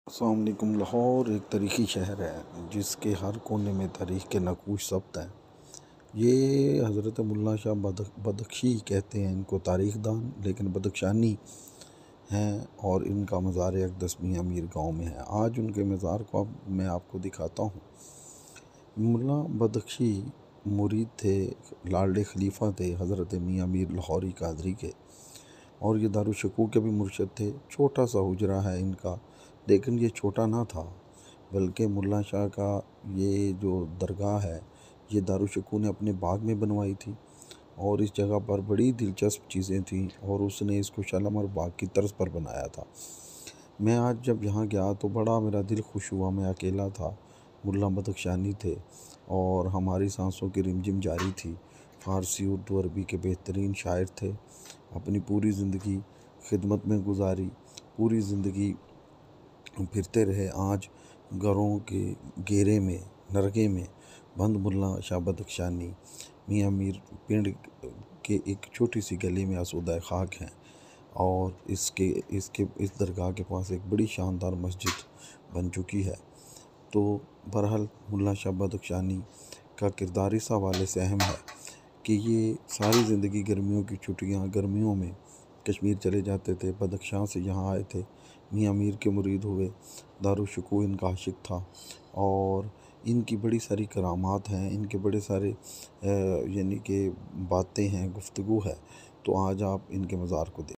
अस्सलाम वालेकुम। लाहौर एक तारीख़ी शहर है जिसके हर कोने में तारीख़ के नक़ूश ज़ब्त हैं। ये हज़रत मुल्ला शाह बदख्शी कहते हैं इनको, तारीख़ दान, लेकिन बदख्शानी हैं, और इनका मज़ार अक़दस मियाँ मीर गाँव में है। आज उनके मज़ार को मैं आपको दिखाता हूँ। मुल्ला बदख्शी मुरीद थे, लाडले खलीफा थे हज़रत मियाँ मीर लाहौरी कादरी के, और ये दारुशकूक के भी मुर्शद थे। छोटा सा हुजरा है इनका, लेकिन ये छोटा ना था, बल्कि मुल्ला शाह का ये जो दरगाह है ये दारुशकूक ने अपने बाग में बनवाई थी, और इस जगह पर बड़ी दिलचस्प चीज़ें थीं, और उसने इसको शालामार बाग की तर्ज पर बनाया था। मैं आज जब यहाँ गया तो बड़ा मेरा दिल खुश हुआ। मैं अकेला था, मुल्ला बदख्शानी थे, और हमारी सांसों की रिमझिम जारी थी। फ़ारसी उर्दू अरबी के बेहतरीन शायर थे। अपनी पूरी ज़िंदगी खिदमत में गुजारी, पूरी ज़िंदगी फिरते रहे। आज घरों के घेरे में, नरगे में बंद मुल्ला शाह बदख्शानी मियाँ मीर पिंड के एक छोटी सी गली में आसूदा खाक हैं, और इस दरगाह के पास एक बड़ी शानदार मस्जिद बन चुकी है। तो बहरहाल मुल्ला शाह बदख्शानी का किरदार इस हवाले से अहम है कि ये सारी ज़िंदगी गर्मियों की छुट्टियाँ, गर्मियों में कश्मीर चले जाते थे, बदख्शां से यहाँ आए थे, मियाँ मीर के मुरीद हुए, दारुशकूक इनका आशिक था, और इनकी बड़ी सारी करामात हैं, इनके बड़े सारे यानी कि बातें हैं, गुफ्तगू है। तो आज आप इनके मज़ार को देखें।